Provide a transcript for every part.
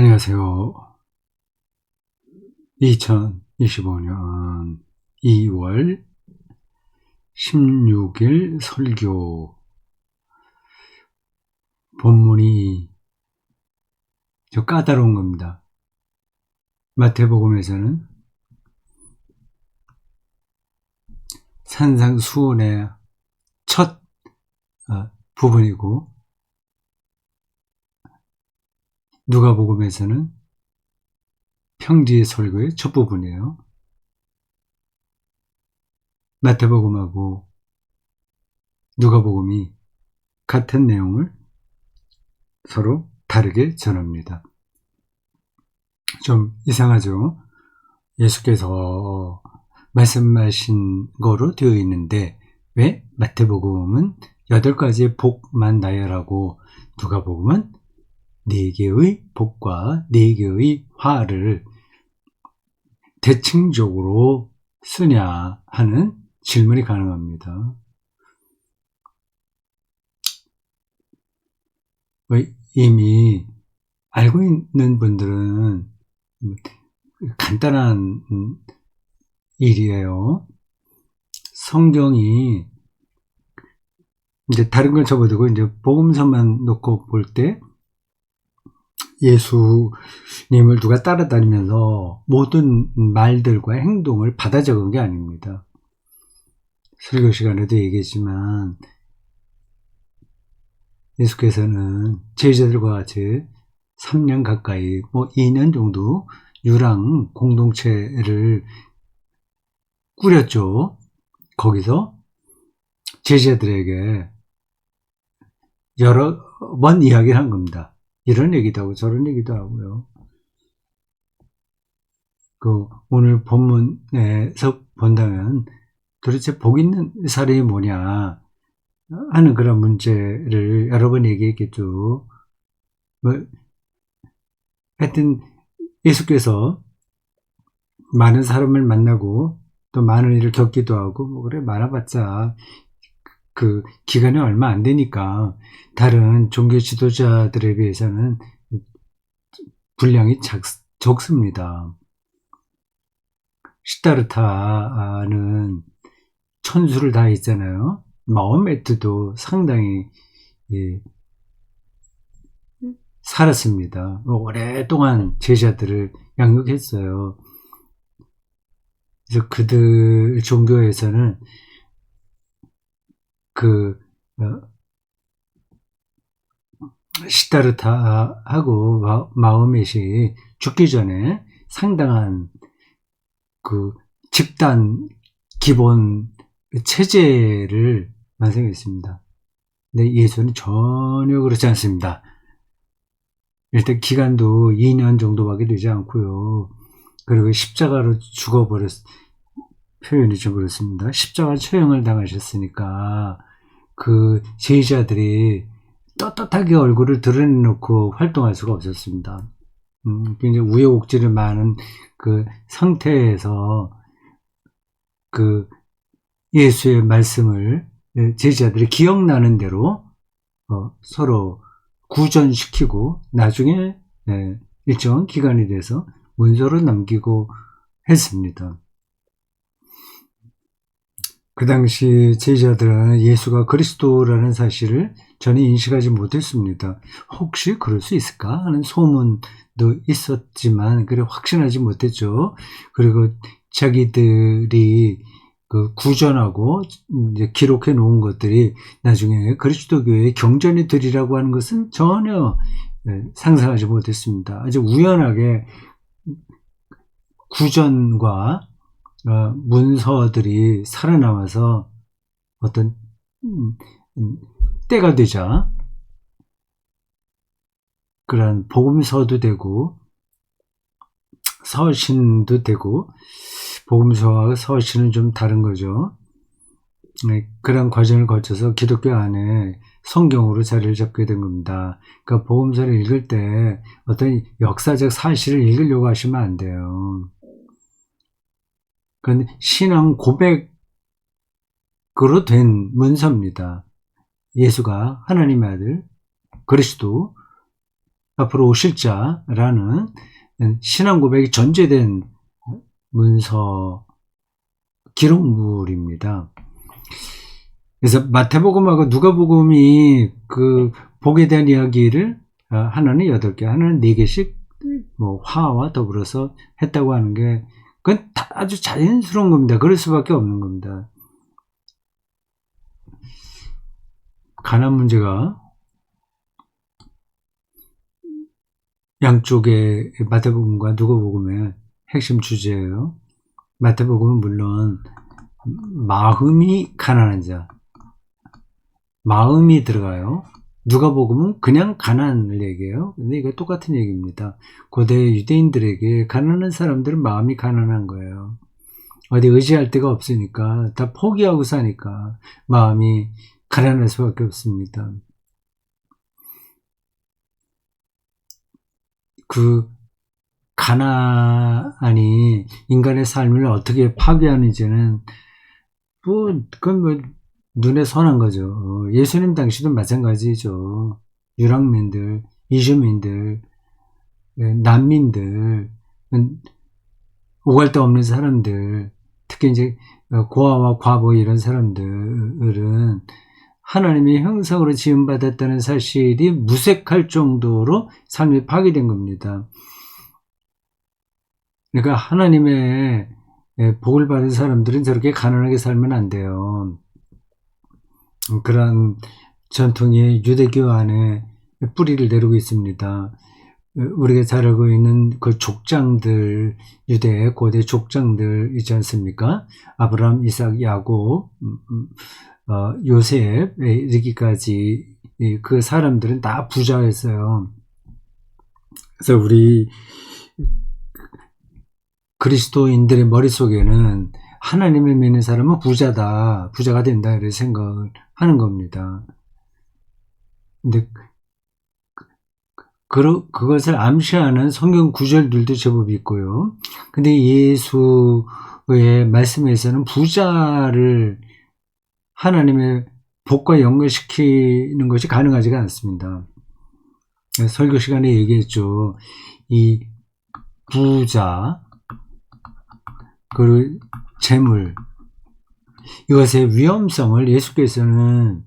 안녕하세요. 2025년 2월 16일 설교. 본문이 좀 까다로운 겁니다. 마태복음에서는 산상수훈의 첫 부분이고, 누가복음에서는 평지의 설교의 첫 부분이에요. 마태복음하고 누가복음이 같은 내용을 서로 다르게 전합니다. 좀 이상하죠? 예수께서 말씀하신 거로 되어 있는데 왜 마태복음은 8가지의 복만 나열하고 누가복음은 4개의 복과 4개의 화를 대칭적으로 쓰냐 하는 질문이 가능합니다. 이미 알고 있는 분들은 간단한 일이에요. 성경이 이제 다른 걸 접어두고 이제 복음서만 놓고 볼 때 예수님을 누가 따라다니면서 모든 말들과 행동을 받아 적은 게 아닙니다. 설교 시간에도 얘기했지만 예수께서는 제자들과 같이 3년 가까이 2년 정도 유랑 공동체를 꾸렸죠. 거기서 제자들에게 여러 번 이야기를 한 겁니다. 이런 얘기도 하고 저런 얘기도 하고요. 오늘 본문에서 본다면 도대체 복 있는 사람이 뭐냐 하는 그런 문제를 여러 번 얘기했겠죠. 하여튼 예수께서 많은 사람을 만나고 또 많은 일을 겪기도 하고 그래 많아봤자 그 기간이 얼마 안 되니까 다른 종교 지도자들에 비해서는 분량이 적습니다. 시다르타는 천수를 다 했잖아요. 마호메트도 상당히 살았습니다. 오랫동안 제자들을 양육했어요. 그래서 그들 종교에서는 시다르타하고 마호멧이 죽기 전에 상당한 집단 기본 체제를 완성했습니다. 근데 예수는 전혀 그렇지 않습니다. 일단 기간도 2년 정도밖에 되지 않고요. 그리고 십자가로 표현이 좀 그렇습니다. 십자가 처형을 당하셨으니까 그 제자들이 떳떳하게 얼굴을 드러내놓고 활동할 수가 없었습니다. 굉장히 우여곡절이 많은 그 상태에서 예수의 말씀을 제자들이 기억나는 대로 서로 구전시키고 나중에 일정한 기간이 돼서 문서로 남기고 했습니다. 그 당시 제자들은 예수가 그리스도라는 사실을 전혀 인식하지 못했습니다. 혹시 그럴 수 있을까 하는 소문도 있었지만 그래 확신하지 못했죠. 그리고 자기들이 구전하고 이제 기록해 놓은 것들이 나중에 그리스도교의 경전이 되리라고 하는 것은 전혀 상상하지 못했습니다. 아주 우연하게 구전과 문서들이 살아남아서 어떤 때가 되자 그런 복음서도 되고 서신도 되고, 복음서와 서신은 좀 다른 거죠. 그런 과정을 거쳐서 기독교 안에 성경으로 자리를 잡게 된 겁니다. 그러니까 복음서를 읽을 때 어떤 역사적 사실을 읽으려고 하시면 안 돼요. 그건 신앙 고백으로 된 문서입니다. 예수가 하나님의 아들 그리스도, 앞으로 오실 자라는 신앙 고백이 전제된 문서 기록물입니다. 그래서 마태복음하고 누가복음이 그 복에 대한 이야기를 하나는 8개, 하나는 4개씩 뭐 화와 더불어서 했다고 하는 게 그건 다 아주 자연스러운 겁니다. 그럴 수밖에 없는 겁니다. 가난 문제가 양쪽의 마태복음과 누가복음의 핵심 주제예요. 마태복음은 물론 마음이 가난한 자, 마음이 들어가요. 누가복음은 그냥 가난을 얘기해요. 근데 이거 똑같은 얘기입니다. 고대 유대인들에게 가난한 사람들은 마음이 가난한 거예요. 어디 의지할 데가 없으니까 다 포기하고 사니까 마음이 가난할 수밖에 없습니다. 그 가난이 인간의 삶을 어떻게 파괴하는지는 그건 눈에 선한 거죠. 예수님 당시도 마찬가지죠. 유랑민들, 이주민들, 난민들, 오갈 데 없는 사람들, 특히 이제 고아와 과부 이런 사람들은 하나님의 형상으로 지음받았다는 사실이 무색할 정도로 삶이 파괴된 겁니다. 그러니까 하나님의 복을 받은 사람들은 저렇게 가난하게 살면 안 돼요. 그런 전통이 유대교 안에 뿌리를 내리고 있습니다. 우리가 잘 알고 있는 그 족장들, 유대의 고대 족장들 있지 않습니까? 아브라함, 이삭, 야곱, 요셉에 이르기까지 그 사람들은 다 부자였어요. 그래서 우리 그리스도인들의 머릿속에는 하나님을 믿는 사람은 부자다, 부자가 된다 이렇게 생각을 하는 겁니다. 근데 그것을 암시하는 성경 구절들도 제법 있고요. 근데 예수의 말씀에서는 부자를 하나님의 복과 연결시키는 것이 가능하지가 않습니다. 설교 시간에 얘기했죠. 이 부자, 그리고 재물, 이것의 위험성을 예수께서는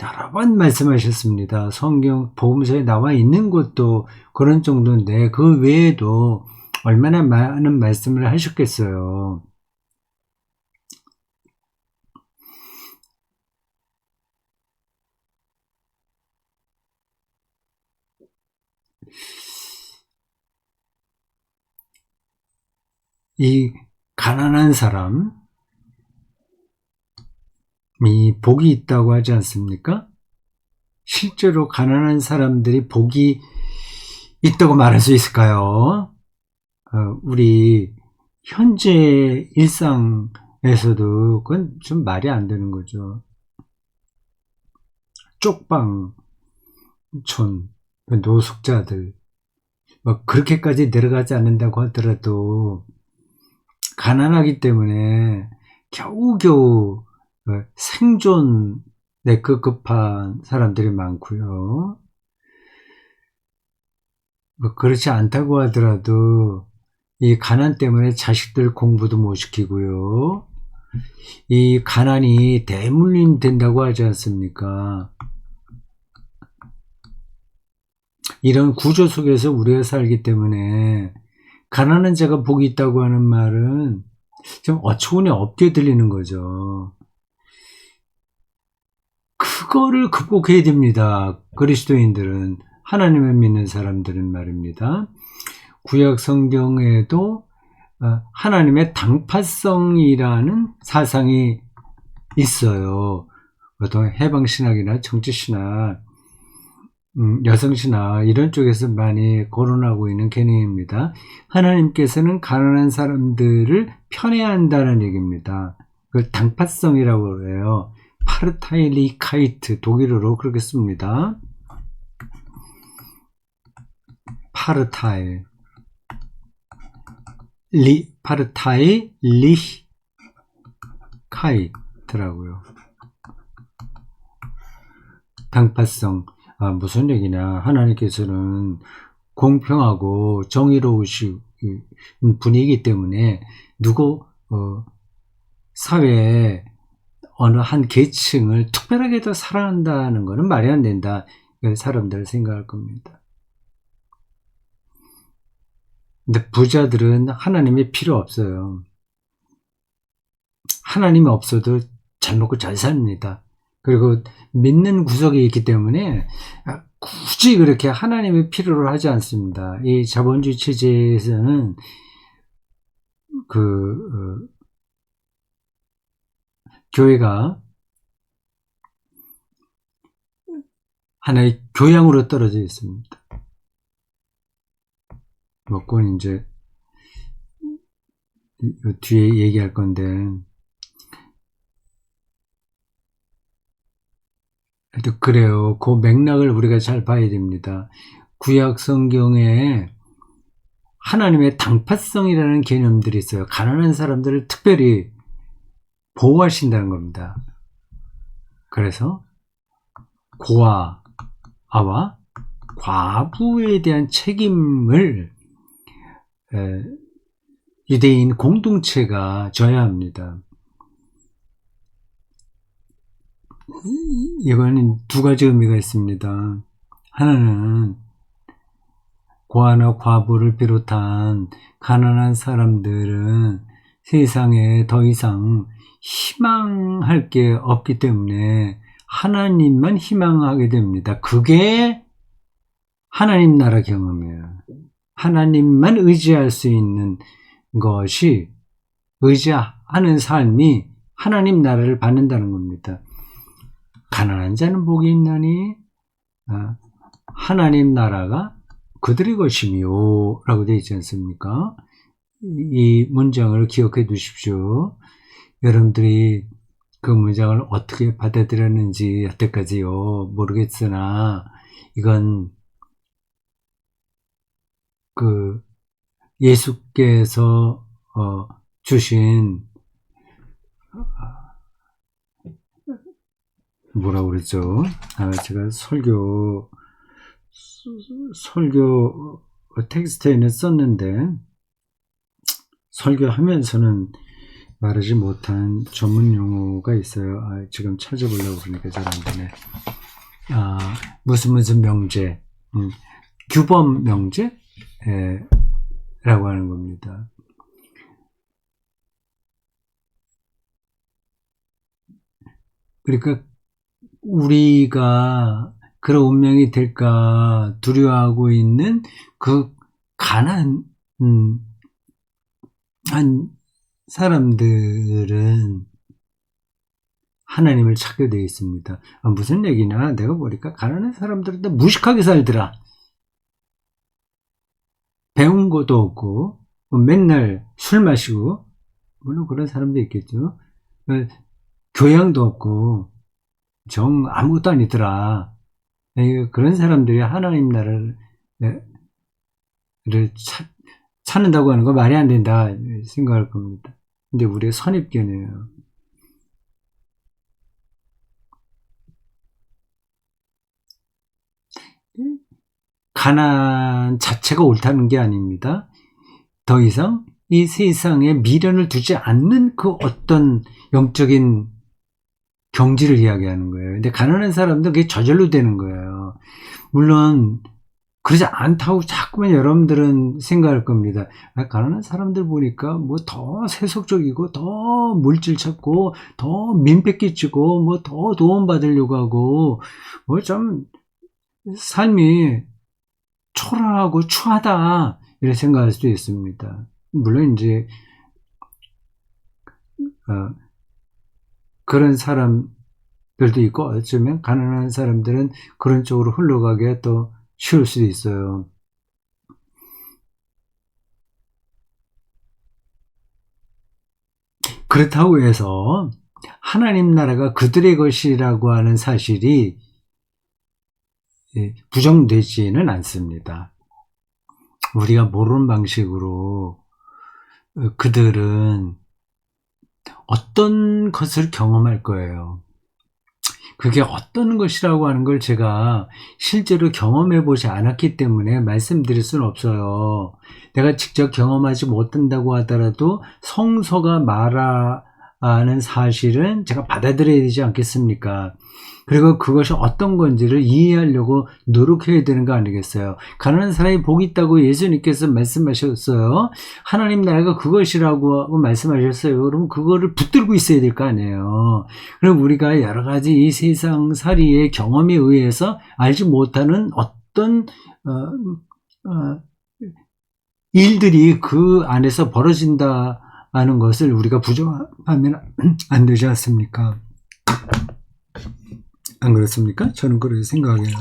여러 번 말씀하셨습니다. 성경 복음서에 나와 있는 것도 그런 정도인데 그 외에도 얼마나 많은 말씀을 하셨겠어요. 이 가난한 사람이 복이 있다고 하지 않습니까? 실제로 가난한 사람들이 복이 있다고 말할 수 있을까요? 우리 현재 일상에서도 그건 좀 말이 안 되는 거죠. 쪽방촌, 노숙자들, 그렇게까지 내려가지 않는다고 하더라도 가난하기 때문에 겨우겨우 생존에 급급한 사람들이 많고요. 그렇지 않다고 하더라도 이 가난 때문에 자식들 공부도 못 시키고요. 이 가난이 대물림 된다고 하지 않습니까? 이런 구조 속에서 우리가 살기 때문에 가난한 자가 복이 있다고 하는 말은 좀 어처구니 없게 들리는 거죠. 그거를 극복해야 됩니다. 그리스도인들은, 하나님을 믿는 사람들은 말입니다. 구약 성경에도 하나님의 당파성이라는 사상이 있어요. 보통 해방신학이나 정치신학, 여성신학 이런 쪽에서 많이 거론하고 있는 개념입니다. 하나님께서는 가난한 사람들을 편애한다는 얘기입니다. 그걸 당파성이라고 해요. 파르타일리카이트, 독일어로 그렇게 씁니다. 파르타일리카이트라고요. 당파성. 무슨 얘기냐. 하나님께서는 공평하고 정의로우신 분이기 때문에 누구 사회에 어느 한 계층을 특별하게 더 사랑한다는 것은 말이 안 된다. 사람들 생각할 겁니다. 근데 부자들은 하나님이 필요 없어요. 하나님이 없어도 잘 먹고 잘 삽니다. 그리고 믿는 구석이 있기 때문에 굳이 그렇게 하나님의 필요를 하지 않습니다. 이 자본주의 체제에서는 교회가 하나의 교양으로 떨어져 있습니다. 그건 이제 뒤에 얘기할 건데, 그래요. 그 맥락을 우리가 잘 봐야 됩니다. 구약 성경에 하나님의 당파성이라는 개념들이 있어요. 가난한 사람들을 특별히 보호하신다는 겁니다. 그래서 고아와 과부에 대한 책임을 유대인 공동체가 져야 합니다. 이거는 두 가지 의미가 있습니다. 하나는 고아나 과부를 비롯한 가난한 사람들은 세상에 더 이상 희망할 게 없기 때문에 하나님만 희망하게 됩니다. 그게 하나님 나라 경험이에요. 하나님만 의지할 수 있는 것이, 의지하는 삶이 하나님 나라를 받는다는 겁니다. 가난한 자는 복이 있나니 하나님 나라가 그들의 것이며 라고 되어 있지 않습니까? 이 문장을 기억해 두십시오. 여러분들이 그 문장을 어떻게 받아들였는지 여태까지요 모르겠으나, 이건 예수께서 주신 뭐라고 그랬죠? 제가 설교 텍스트에는 썼는데, 설교하면서는 말하지 못한 전문 용어가 있어요. 지금 찾아보려고 그러니까 잘 안 되네. 무슨 명제, 규범 명제? 라고 하는 겁니다. 그러니까 우리가 그런 운명이 될까 두려워하고 있는 그 가난한 사람들은 하나님을 찾게 되어 있습니다. 무슨 얘기냐? 내가 보니까 가난한 사람들은 다 무식하게 살더라. 배운 것도 없고 맨날 술 마시고, 물론 그런 사람도 있겠죠. 교양도 없고 아무것도 아니더라. 그런 사람들이 하나님 나라를 찾는다고 하는 거 말이 안 된다 생각할 겁니다. 근데 우리의 선입견이에요. 가난 자체가 옳다는 게 아닙니다. 더 이상 이 세상에 미련을 두지 않는 그 어떤 영적인 경지를 이야기하는 거예요. 근데 가난한 사람도 그게 저절로 되는 거예요. 물론 그러지 않다고 자꾸만 여러분들은 생각할 겁니다. 가난한 사람들 보니까 뭐 더 세속적이고 더 물질 찾고 더 민폐 끼치고 뭐 더 도움 받으려고 하고 뭐 좀 삶이 초라하고 추하다 이렇게 생각할 수도 있습니다. 물론 이제 그런 사람들도 있고, 어쩌면 가난한 사람들은 그런 쪽으로 흘러가게 또 쉬울 수도 있어요. 그렇다고 해서 하나님 나라가 그들의 것이라고 하는 사실이 부정되지는 않습니다. 우리가 모르는 방식으로 그들은 어떤 것을 경험할 거예요. 그게 어떤 것이라고 하는 걸 제가 실제로 경험해 보지 않았기 때문에 말씀드릴 수는 없어요. 내가 직접 경험하지 못한다고 하더라도 성서가 말하는 사실은 제가 받아들여야 되지 않겠습니까? 그리고 그것이 어떤 건지를 이해하려고 노력해야 되는 거 아니겠어요? 가난한 사람이 복이 있다고 예수님께서 말씀하셨어요. 하나님 나라가 그것이라고 하고 말씀하셨어요. 그러면 그거를 붙들고 있어야 될 거 아니에요. 그럼 우리가 여러 가지 이 세상살이의 경험에 의해서 알지 못하는 어떤 일들이 그 안에서 벌어진다는 것을 우리가 부정하면 안 되지 않습니까? 안 그렇습니까? 저는 그렇게 생각해요.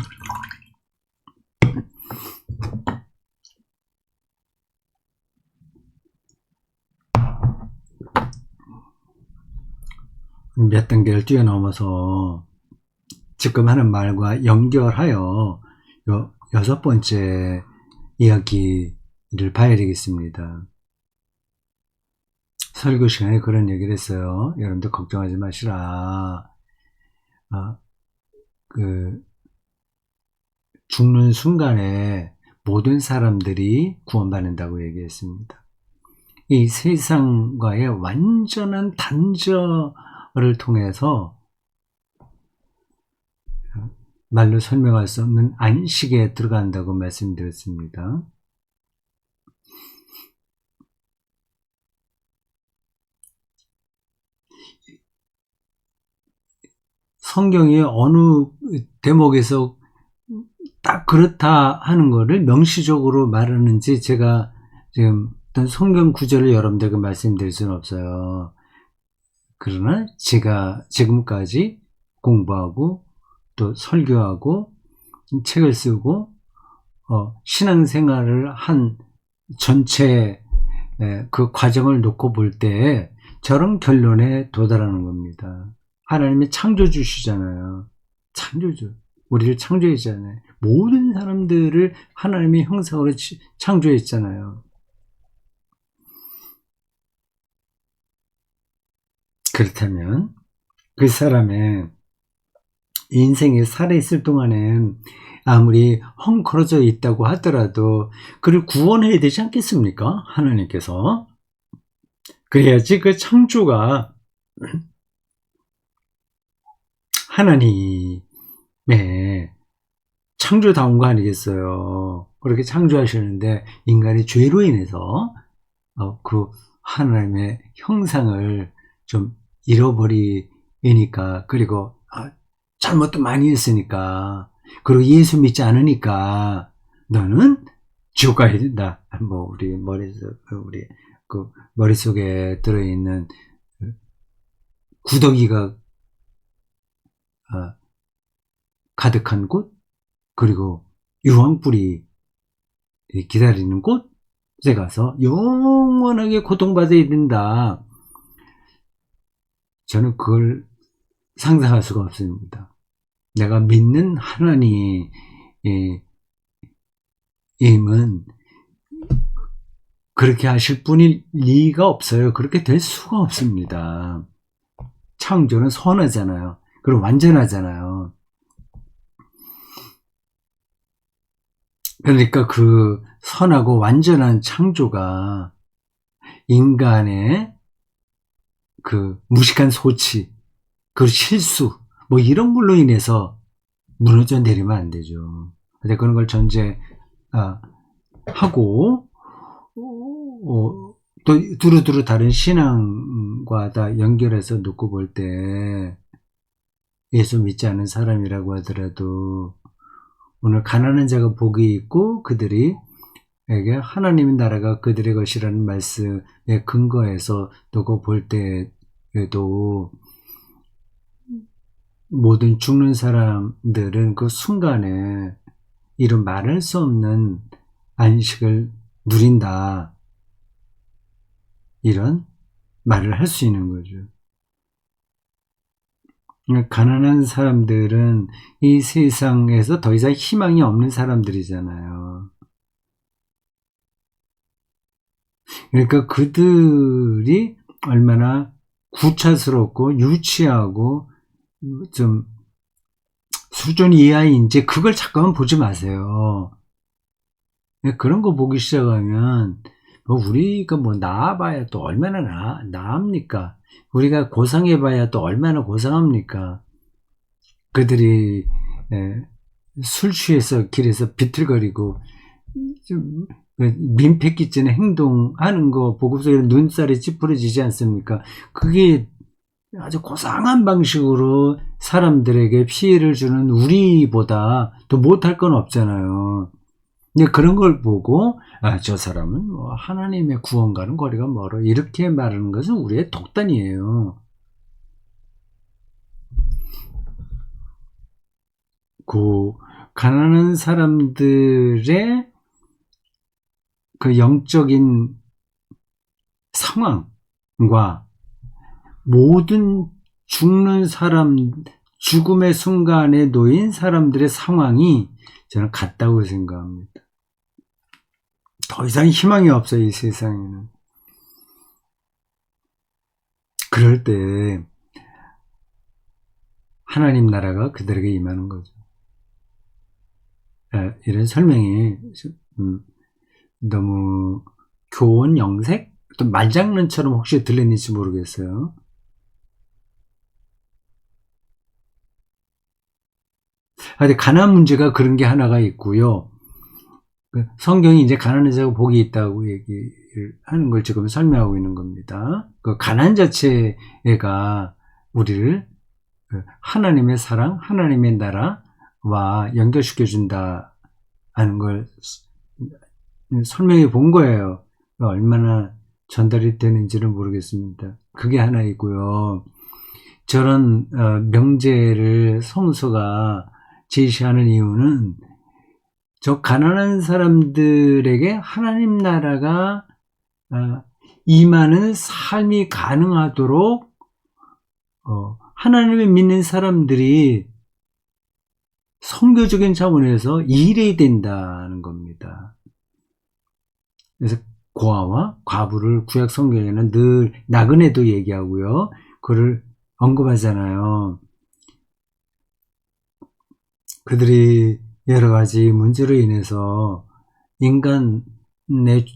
몇 단계를 뛰어넘어서 지금 하는 말과 연결하여 여섯 번째 이야기를 봐야 되겠습니다. 설교 시간에 그런 얘기를 했어요. 여러분들 걱정하지 마시라. 죽는 순간에 모든 사람들이 구원받는다고 얘기했습니다. 이 세상과의 완전한 단절을 통해서 말로 설명할 수 없는 안식에 들어간다고 말씀드렸습니다. 성경이 어느 대목에서 딱 그렇다 하는 거를 명시적으로 말하는지 제가 지금 어떤 성경 구절을 여러분들에게 말씀드릴 수는 없어요. 그러나 제가 지금까지 공부하고 또 설교하고 책을 쓰고 신앙생활을 한 전체 그 과정을 놓고 볼 때 저런 결론에 도달하는 겁니다. 하나님이 창조주시잖아요. 창조주. 우리를 창조했잖아요. 모든 사람들을 하나님의 형상으로 창조했잖아요. 그렇다면 그 사람의 인생에 살아있을 동안엔 아무리 헝클어져 있다고 하더라도 그를 구원해야 되지 않겠습니까? 하나님께서. 그래야지 그 창조가 하나님의 창조다운 거 아니겠어요? 그렇게 창조하셨는데 인간의 죄로 인해서 그 하나님의 형상을 좀 잃어버리니까, 그리고 잘못도 많이 했으니까, 그리고 예수 믿지 않으니까 너는 지옥 가야 된다. 뭐 우리 머릿속에 들어있는 구더기가 가득한 곳, 그리고 유황불이 기다리는 곳에 가서 영원하게 고통받아야 된다. 저는 그걸 상상할 수가 없습니다. 내가 믿는 하나님은 그렇게 하실 분일 리가 없어요. 그렇게 될 수가 없습니다. 창조는 선하잖아요. 그리고 완전하잖아요. 그러니까 그 선하고 완전한 창조가 인간의 그 무식한 소치, 그 실수, 뭐 이런 걸로 인해서 무너져 내리면 안 되죠. 근데 그런 걸 전제하고 또 두루두루 다른 신앙과 다 연결해서 놓고 볼 때 예수 믿지 않은 사람이라고 하더라도 오늘 가난한 자가 복이 있고 그들이 에게 하나님의 나라가 그들의 것이라는 말씀에 근거해서 두고 볼 때에도 모든 죽는 사람들은 그 순간에 이런 말할 수 없는 안식을 누린다, 이런 말을 할 수 있는 거죠. 가난한 사람들은 이 세상에서 더 이상 희망이 없는 사람들이잖아요. 그러니까 그들이 얼마나 구차스럽고 유치하고 좀 수준 이하인지 그걸 잠깐만 보지 마세요. 그런 거 보기 시작하면 우리가 나아봐야 또 얼마나 나합니까? 우리가 고상해봐야 또 얼마나 고상합니까? 그들이 술 취해서 길에서 비틀거리고 좀 민폐 끼치는 행동하는 거 보고서 눈살이 찌푸려지지 않습니까? 그게 아주 고상한 방식으로 사람들에게 피해를 주는 우리보다 더 못할 건 없잖아요. 근데 그런 걸 보고 저 사람은 하나님의 구원과는 거리가 멀어 이렇게 말하는 것은 우리의 독단이에요. 그 가난한 사람들의 그 영적인 상황과 모든 죽는 사람, 죽음의 순간에 놓인 사람들의 상황이 저는 같다고 생각합니다. 더 이상 희망이 없어요, 이 세상에는. 그럴 때 하나님 나라가 그들에게 임하는 거죠. 이런 설명이 너무 교원 영색? 또 말장난처럼 혹시 들리는지 모르겠어요. 근데 가난 문제가 그런 게 하나가 있고요. 성경이 이제 가난한 자가 복이 있다고 얘기를 하는 걸 지금 설명하고 있는 겁니다. 그 가난 자체가 우리를 하나님의 사랑, 하나님의 나라와 연결시켜준다 하는 걸 설명해 본 거예요. 얼마나 전달이 되는지는 모르겠습니다. 그게 하나 있고요. 저런 명제를 성서가 제시하는 이유는 저 가난한 사람들에게 하나님 나라가 임하는 삶이 가능하도록 하나님을 믿는 사람들이 선교적인 차원에서 일해야 된다는 겁니다. 그래서 고아와 과부를 구약 성경에는 늘 나그네도 얘기하고요. 그를 언급하잖아요. 그들이 여러 가지 문제로 인해서 인간의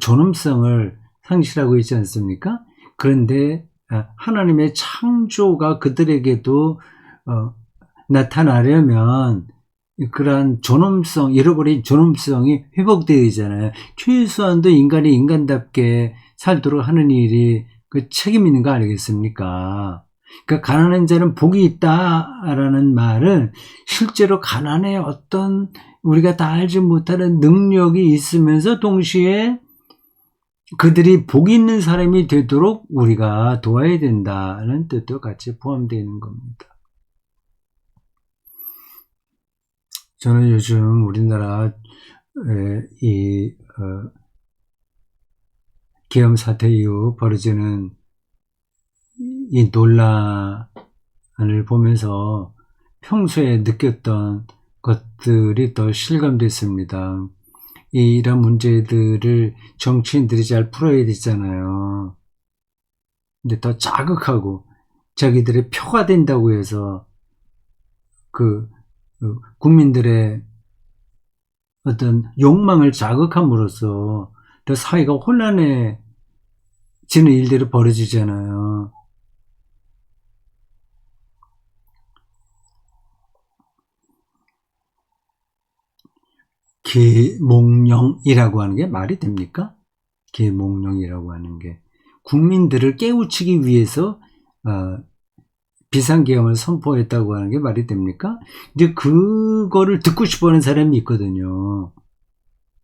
존엄성을 상실하고 있지 않습니까? 그런데 하나님의 창조가 그들에게도 나타나려면 그러한 존엄성, 잃어버린 존엄성이 회복되어야 되잖아요. 최소한도 인간이 인간답게 살도록 하는 일이 그 책임 있는 거 아니겠습니까? 그러니까 가난한 자는 복이 있다라는 말은 실제로 가난에 어떤 우리가 다 알지 못하는 능력이 있으면서 동시에 그들이 복 있는 사람이 되도록 우리가 도와야 된다는 뜻도 같이 포함되어 있는 겁니다. 저는 요즘 우리나라 계엄 사태 이후 벌어지는 이 논란을 보면서 평소에 느꼈던 것들이 더 실감됐습니다. 이런 문제들을 정치인들이 잘 풀어야 되잖아요. 근데 더 자극하고 자기들의 표가 된다고 해서 국민들의 어떤 욕망을 자극함으로써 더 사회가 혼란해지는 일들이 벌어지잖아요. 계몽령이라고 하는 게 말이 됩니까? 계몽령이라고 하는 게 국민들을 깨우치기 위해서 비상계엄을 선포했다고 하는 게 말이 됩니까? 이제 그거를 듣고 싶어하는 사람이 있거든요.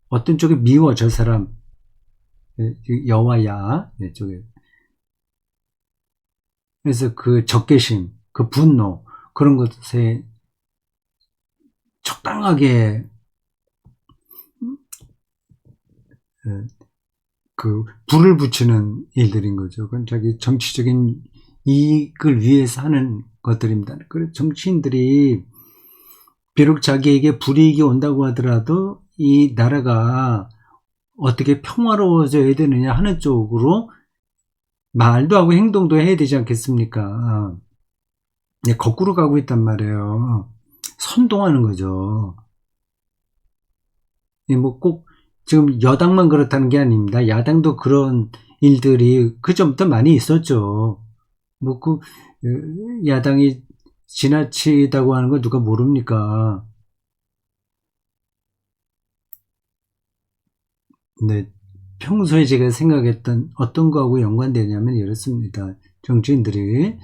어떤 쪽에 미워 저 사람 여와야 쪽에. 그래서 그 적개심, 그 분노 그런 것에 적당하게 그 불을 붙이는 일들인 거죠. 그건 자기 정치적인 이익을 위해서 하는 것들입니다. 그래서 정치인들이 비록 자기에게 불이익이 온다고 하더라도 이 나라가 어떻게 평화로워져야 되느냐 하는 쪽으로 말도 하고 행동도 해야 되지 않겠습니까? 거꾸로 가고 있단 말이에요. 선동하는 거죠. 뭐 꼭 지금 여당만 그렇다는 게 아닙니다. 야당도 그런 일들이 그 전부터 많이 있었죠. 뭐 야당이 지나치다고 하는 거 누가 모릅니까? 네, 평소에 제가 생각했던 어떤 거하고 연관되냐면 이렇습니다. 정치인들이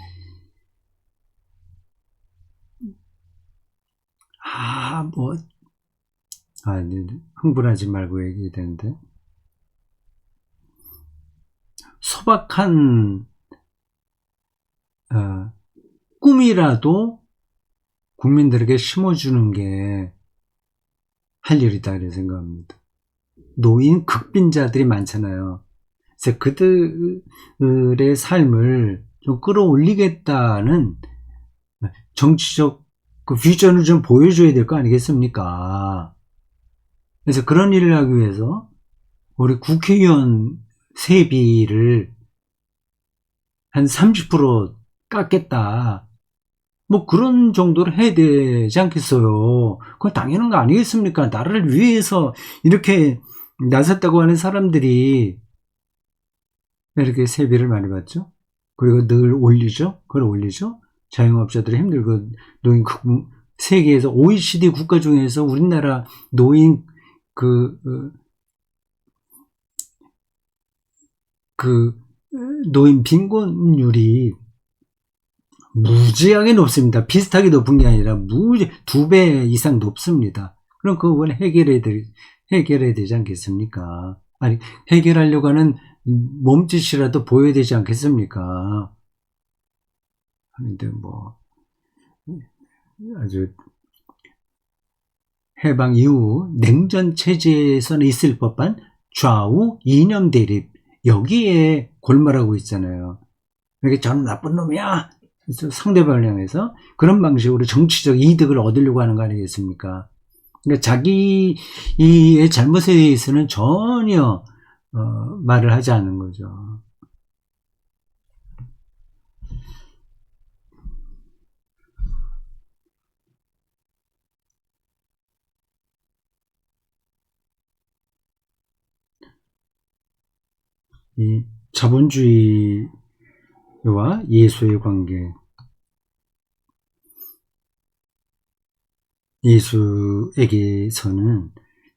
뭐 네, 흥분하지 말고 얘기해야 되는데 소박한 꿈이라도 국민들에게 심어주는 게 할 일이다 이렇게 생각합니다. 노인 극빈자들이 많잖아요. 그래서 그들의 삶을 좀 끌어올리겠다는 정치적 그 비전을 좀 보여줘야 될 거 아니겠습니까? 그래서 그런 일을 하기 위해서 우리 국회의원 세비를 한 30% 깎겠다. 뭐 그런 정도로 해야 되지 않겠어요? 그건 당연한 거 아니겠습니까? 나라를 위해서 이렇게 나섰다고 하는 사람들이 이렇게 세비를 많이 받죠? 그리고 늘 올리죠? 그걸 올리죠? 자영업자들이 힘들고 노인 세계에서 OECD 국가 중에서 우리나라 노인 노인 빈곤율이 무지하게 높습니다. 비슷하게 높은 게 아니라 2배 이상 높습니다. 그럼 그건 해결해야 되지 않겠습니까? 아니, 해결하려고 하는 몸짓이라도 보여야 되지 않겠습니까? 근데 뭐, 아주 해방 이후 냉전 체제에서는 있을 법한 좌우 이념 대립, 여기에 골몰하고 있잖아요. 이렇게 저는 나쁜 놈이야! 상대방을 향해서 그런 방식으로 정치적 이득을 얻으려고 하는 거 아니겠습니까? 그러니까 자기의 잘못에 대해서는 전혀 말을 하지 않는 거죠. 이 자본주의와 예수의 관계, 예수에게서는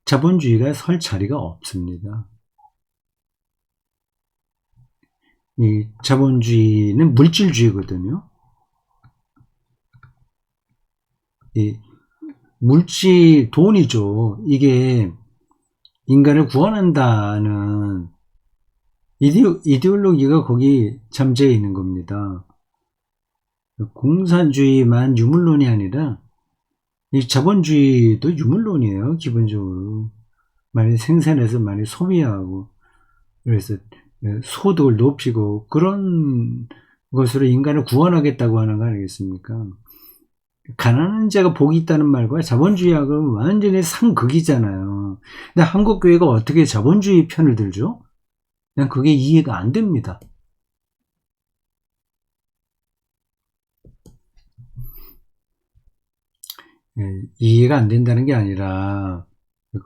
자본주의가 설 자리가 없습니다. 이 자본주의는 물질주의거든요. 이 물질, 돈이죠. 이게 인간을 구원한다는 이데올로기가 거기 잠재해 있는 겁니다. 공산주의만 유물론이 아니라 이 자본주의도 유물론이에요. 기본적으로 많이 생산해서 많이 소비하고 그래서 소득을 높이고 그런 것으로 인간을 구원하겠다고 하는 거 아니겠습니까? 가난한 자가 복이 있다는 말과 자본주의하고는 완전히 상극이잖아요. 근데 한국 교회가 어떻게 자본주의 편을 들죠? 난 그게 이해가 안 됩니다. 이해가 안 된다는 게 아니라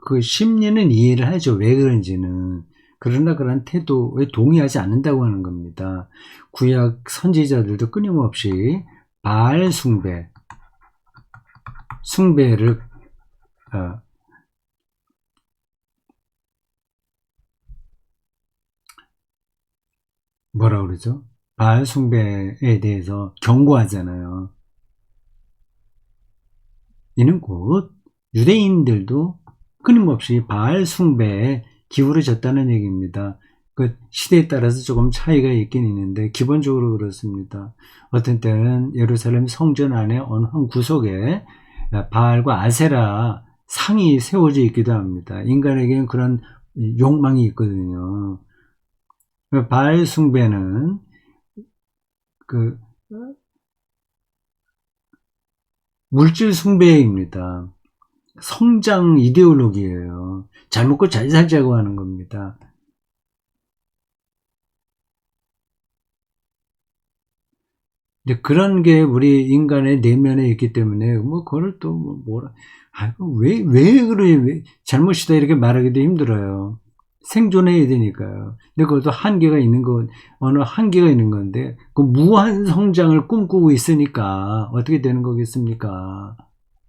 그 심리는 이해를 하죠. 왜 그런지는. 그러나 그런 태도에 동의하지 않는다고 하는 겁니다. 구약 선지자들도 끊임없이 바알 숭배를 뭐라 그러죠? 바알 숭배에 대해서 경고하잖아요. 이는 곧 유대인들도 끊임없이 바알 숭배에 기울어졌다는 얘기입니다. 그 시대에 따라서 조금 차이가 있긴 있는데 기본적으로 그렇습니다. 어떤 때는 예루살렘 성전 안에 어느 한 구석에 바알과 아세라 상이 세워져 있기도 합니다. 인간에게는 그런 욕망이 있거든요. 바알 숭배는 물질 숭배입니다. 성장 이데올로기예요. 잘 먹고 잘 살자고 하는 겁니다. 이제 그런 게 우리 인간의 내면에 있기 때문에, 뭐, 그걸 또, 뭐라, 아이고, 왜 그래, 왜, 잘못이다, 이렇게 말하기도 힘들어요. 생존해야 되니까요. 근데 그것도 한계가 있는 건, 어느 한계가 있는 건데, 그 무한 성장을 꿈꾸고 있으니까, 어떻게 되는 거겠습니까?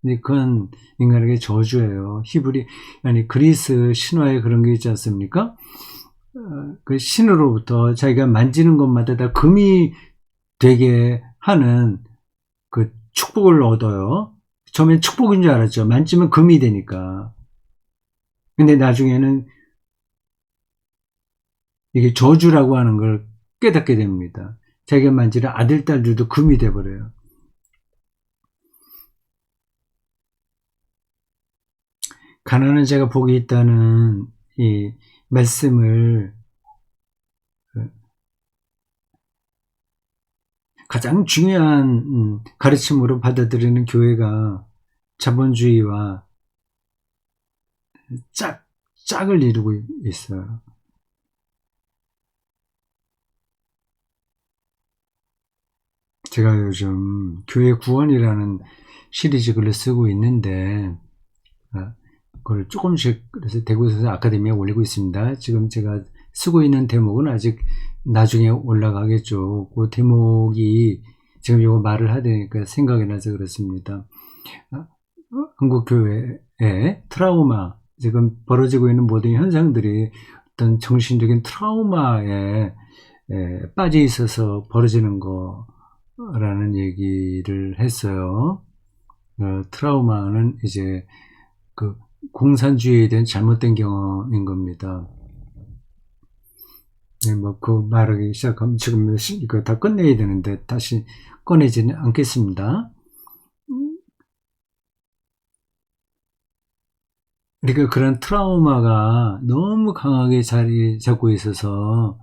근데 그건 인간에게 저주예요. 아니, 그리스 신화에 그런 게 있지 않습니까? 그 신으로부터 자기가 만지는 것마다 다 금이 되게 하는 그 축복을 얻어요. 처음엔 축복인 줄 알았죠. 만지면 금이 되니까. 근데 나중에는 이게 저주라고 하는 걸 깨닫게 됩니다. 자기가 만지는 아들, 딸들도 금이 돼버려요. 가난한 자가 복이 있다는 이 말씀을 가장 중요한 가르침으로 받아들이는 교회가 자본주의와 짝을 이루고 있어요. 제가 요즘 교회 구원이라는 시리즈 글을 쓰고 있는데, 그걸 조금씩 그래서 대구에서 아카데미에 올리고 있습니다. 지금 제가 쓰고 있는 대목은 아직 나중에 올라가겠죠. 그 대목이 지금 이거 말을 하되니까 생각이 나서 그렇습니다. 한국 교회의 트라우마, 지금 벌어지고 있는 모든 현상들이 어떤 정신적인 트라우마에 빠져 있어서 벌어지는 거라는 얘기를 했어요. 트라우마는 이제 그 공산주의에 대한 잘못된 경험인 겁니다. 네, 그 말하기 시작하면 지금 이거 다 끝내야 되는데 다시 꺼내지는 않겠습니다. 그러니까 그런 트라우마가 너무 강하게 자리 잡고 있어서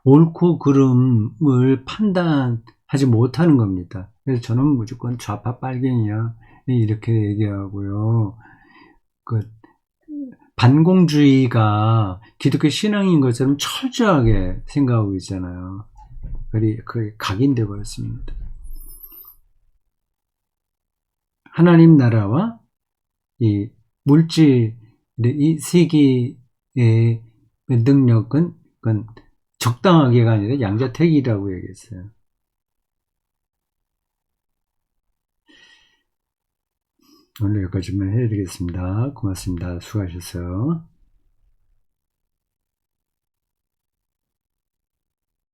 옳고 그름을 판단하지 못하는 겁니다. 그래서 저는 무조건 좌파 빨갱이야 이렇게 얘기하고요. 그 반공주의가 기독교 신앙인 것처럼 철저하게 생각하고 있잖아요. 그게 각인돼 버렸습니다. 하나님 나라와 이 물질, 이 세계의 능력은 그건 적당하게가 아니라 양자택일이라고 얘기했어요. 오늘 여기까지만 해드리겠습니다. 고맙습니다. 수고하셨어요.